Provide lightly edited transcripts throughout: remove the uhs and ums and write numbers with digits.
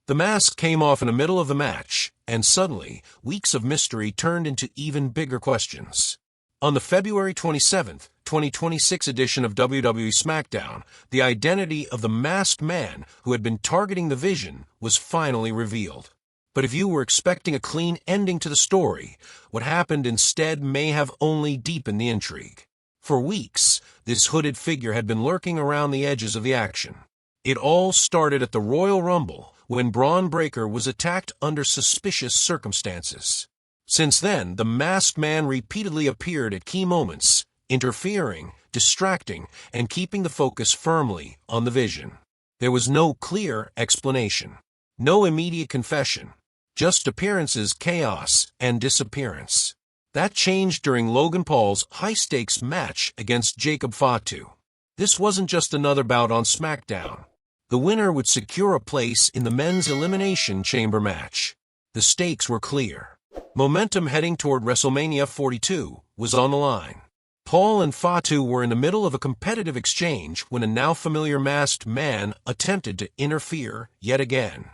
The mask came off in the middle of the match, and suddenly, weeks of mystery turned into even bigger questions. On the February 27, 2026 edition of WWE SmackDown, the identity of the masked man who had been targeting the Vision was finally revealed. But if you were expecting a clean ending to the story, what happened instead may have only deepened the intrigue. For weeks, this hooded figure had been lurking around the edges of the action. It all started at the Royal Rumble, when Bron Breakker was attacked under suspicious circumstances. Since then, the masked man repeatedly appeared at key moments, interfering, distracting, and keeping the focus firmly on the Vision. There was no clear explanation, no immediate confession, just appearances, chaos, and disappearance. That changed during Logan Paul's high-stakes match against Jacob Fatu. This wasn't just another bout on SmackDown. The winner would secure a place in the men's Elimination Chamber match. The stakes were clear. Momentum heading toward WrestleMania 42 was on the line. Paul and Fatu were in the middle of a competitive exchange when a now-familiar masked man attempted to interfere yet again.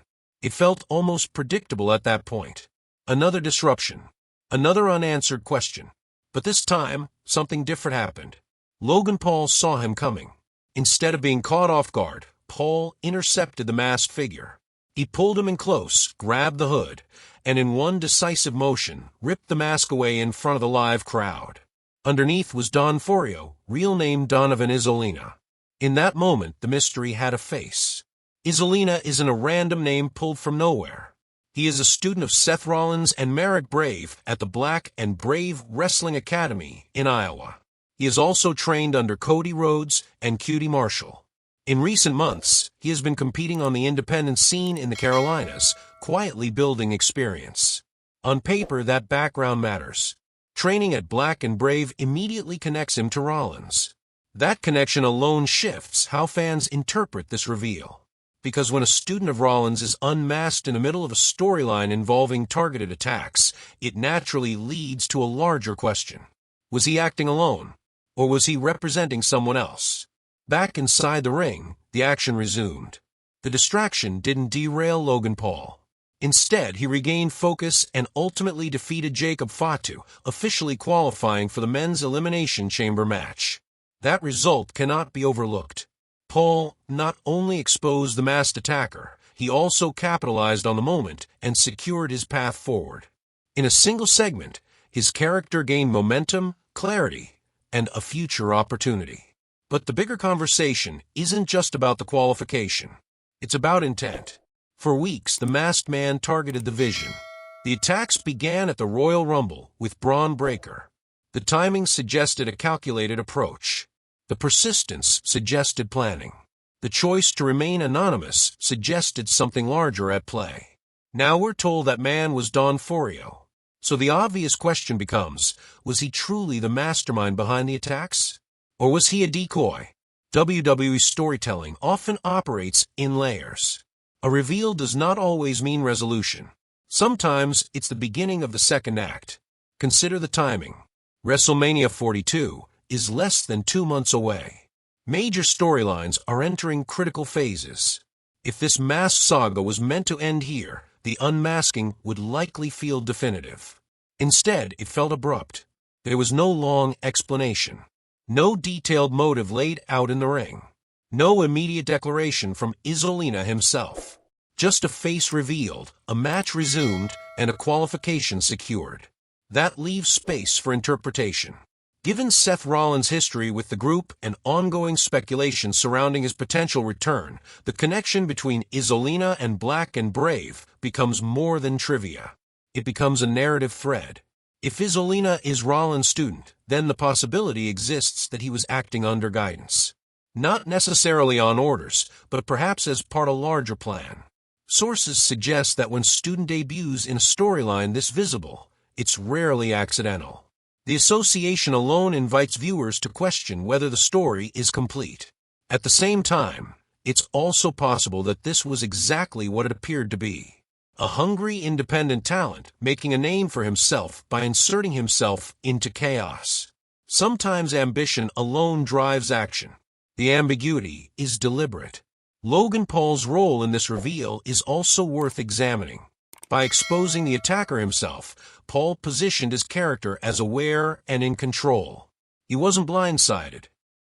It felt almost predictable at that point. Another disruption. Another unanswered question. But this time, something different happened. Logan Paul saw him coming. Instead of being caught off guard, Paul intercepted the masked figure. He pulled him in close, grabbed the hood, and in one decisive motion, ripped the mask away in front of the live crowd. Underneath was Don Furio, real name Donovan Izzolena. In that moment, the mystery had a face. Izzolena isn't a random name pulled from nowhere. He is a student of Seth Rollins and Marek at the Black and Brave Wrestling Academy in Iowa. He is also trained under Cody, Rhodes, and QT Marshall. In recent months, he has been competing on the independent scene in the Carolinas, quietly building experience. On paper, that background matters. Training at Black and Brave immediately connects him to Rollins. That connection alone shifts how fans interpret this reveal. Because when a student of Rollins is unmasked in the middle of a storyline involving targeted attacks, it naturally leads to a larger question. Was he acting alone? Or was he representing someone else? Back inside the ring, the action resumed. The distraction didn't derail Logan Paul. Instead, he regained focus and ultimately defeated Jacob Fatu, officially qualifying for the men's Elimination Chamber match. That result cannot be overlooked. Paul not only exposed the masked attacker, he also capitalized on the moment and secured his path forward. In a single segment, his character gained momentum, clarity, and a future opportunity. But the bigger conversation isn't just about the qualification. It's about intent. For weeks, the masked man targeted the Vision. The attacks began at the Royal Rumble with Bron Breakker. The timing suggested a calculated approach. The persistence suggested planning. The choice to remain anonymous suggested something larger at play. Now we're told that man was Don Furio. So the obvious question becomes, was he truly the mastermind behind the attacks? Or was he a decoy? WWE storytelling often operates in layers. A reveal does not always mean resolution. Sometimes it's the beginning of the second act. Consider the timing. WrestleMania 42 is less than 2 months away. Major storylines are entering critical phases. If this masked saga was meant to end here, the unmasking would likely feel definitive. Instead, it felt abrupt. There was no long explanation. No detailed motive laid out in the ring. No immediate declaration from Izzolena himself. Just a face revealed, a match resumed, and a qualification secured. That leaves space for interpretation. Given Seth Rollins' history with the group and ongoing speculation surrounding his potential return, the connection between Izzolena and Black and Brave becomes more than trivia. It becomes a narrative thread. If Izzolena is Rollins' student, then the possibility exists that he was acting under guidance. Not necessarily on orders, but perhaps as part of a larger plan. Sources suggest that when student debuts in a storyline this visible, it's rarely accidental. The association alone invites viewers to question whether the story is complete. At the same time, it's also possible that this was exactly what it appeared to be. A hungry independent talent making a name for himself by inserting himself into chaos. Sometimes ambition alone drives action. The ambiguity is deliberate. Logan Paul's role in this reveal is also worth examining. By exposing the attacker himself, Paul positioned his character as aware and in control. He wasn't blindsided.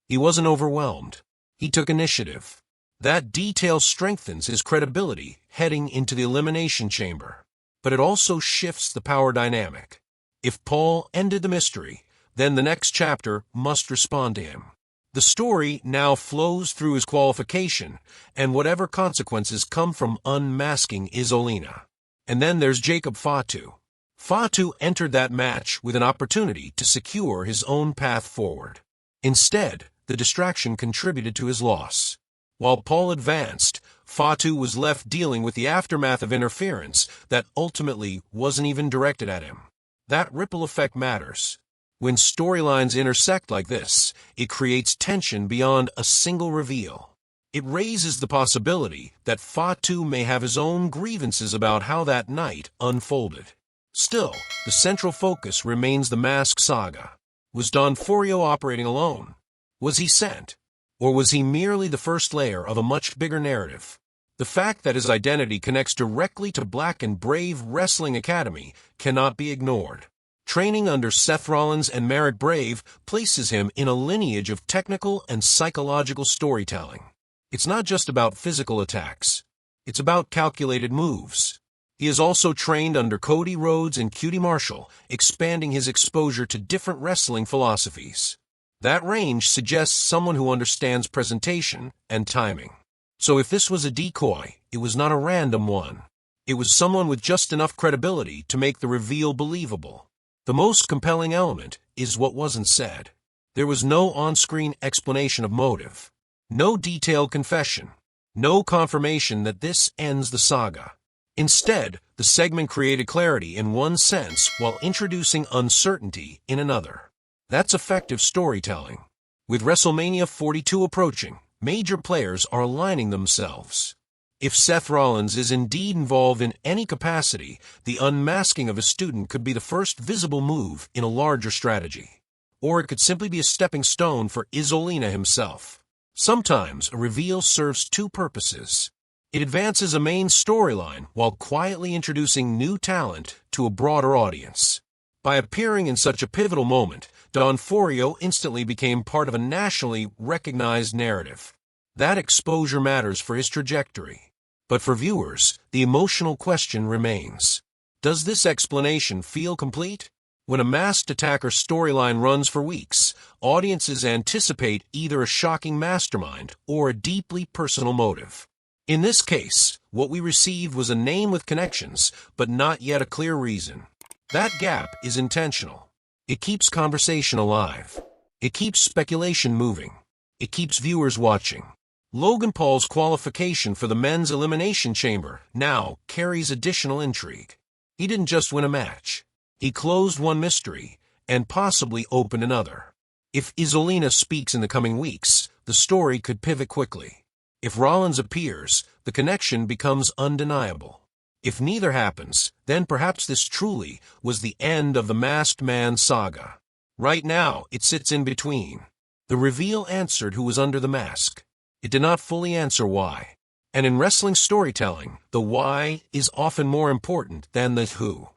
He wasn't overwhelmed. He took initiative. That detail strengthens his credibility heading into the Elimination Chamber. But it also shifts the power dynamic. If Paul ended the mystery, then the next chapter must respond to him. The story now flows through his qualification and whatever consequences come from unmasking Izzolena. And then there's Jacob Fatu. Fatu entered that match with an opportunity to secure his own path forward. Instead, the distraction contributed to his loss. While Paul advanced, Fatu was left dealing with the aftermath of interference that ultimately wasn't even directed at him. That ripple effect matters. When storylines intersect like this, it creates tension beyond a single reveal. It raises the possibility that Fatu may have his own grievances about how that night unfolded. Still, the central focus remains the mask saga. Was Don Furio operating alone? Was he sent? Or was he merely the first layer of a much bigger narrative? The fact that his identity connects directly to Black and Brave Wrestling Academy cannot be ignored. Training under Seth Rollins and Marek Brave places him in a lineage of technical and psychological storytelling. It's not just about physical attacks. It's about calculated moves. He is also trained under Cody, Rhodes, and QT Marshall, expanding his exposure to different wrestling philosophies. That range suggests someone who understands presentation and timing. So if this was a decoy, it was not a random one. It was someone with just enough credibility to make the reveal believable. The most compelling element is what wasn't said. There was no on-screen explanation of motive. No detailed confession. No confirmation that this ends the saga. Instead, the segment created clarity in one sense while introducing uncertainty in another. That's effective storytelling. With WrestleMania 42 approaching, major players are aligning themselves. If Seth Rollins is indeed involved in any capacity, the unmasking of a student could be the first visible move in a larger strategy. Or it could simply be a stepping stone for Izzolena himself. Sometimes a reveal serves two purposes. It advances a main storyline while quietly introducing new talent to a broader audience. By appearing in such a pivotal moment, Don Furio instantly became part of a nationally recognized narrative. That exposure matters for his trajectory. But for viewers, the emotional question remains. Does this explanation feel complete? When a masked attacker storyline runs for weeks, audiences anticipate either a shocking mastermind or a deeply personal motive. In this case, what we received was a name with connections, but not yet a clear reason. That gap is intentional. It keeps conversation alive. It keeps speculation moving. It keeps viewers watching. Logan Paul's qualification for the men's Elimination Chamber now carries additional intrigue. He didn't just win a match. He closed one mystery and possibly opened another. If Izzolena speaks in the coming weeks, the story could pivot quickly. If Rollins appears, the connection becomes undeniable. If neither happens, then perhaps this truly was the end of the Masked Man saga. Right now, it sits in between. The reveal answered who was under the mask. It did not fully answer why. And in wrestling storytelling, the why is often more important than the who.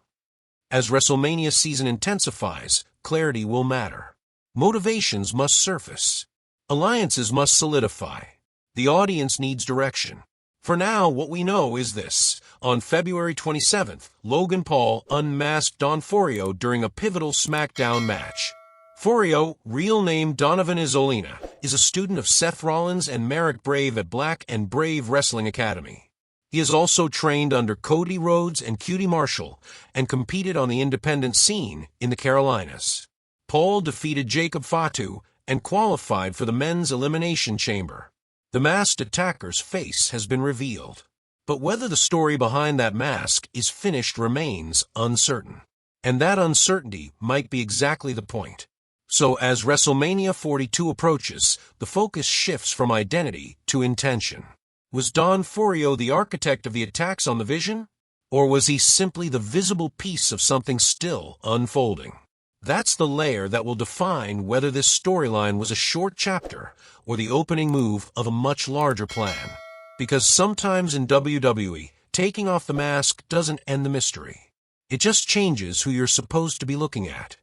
As WrestleMania season intensifies, clarity will matter. Motivations must surface. Alliances must solidify. The audience needs direction. For now, what we know is this. On February 27th, Logan Paul unmasked Don Furio during a pivotal SmackDown match. Furio, real name Donovan Izzolena, is a student of Seth Rollins and Marek Brave at Black and Brave Wrestling Academy. He is also trained under Cody, Rhodes, and QT Marshall, and competed on the independent scene in the Carolinas. Paul defeated Jacob Fatu and qualified for the men's Elimination Chamber. The masked attacker's face has been revealed. But whether the story behind that mask is finished remains uncertain. And that uncertainty might be exactly the point. So as WrestleMania 42 approaches, the focus shifts from identity to intention. Was Don Furio the architect of the attacks on the Vision? Or was he simply the visible piece of something still unfolding? That's the layer that will define whether this storyline was a short chapter or the opening move of a much larger plan. Because sometimes in WWE, taking off the mask doesn't end the mystery. It just changes who you're supposed to be looking at.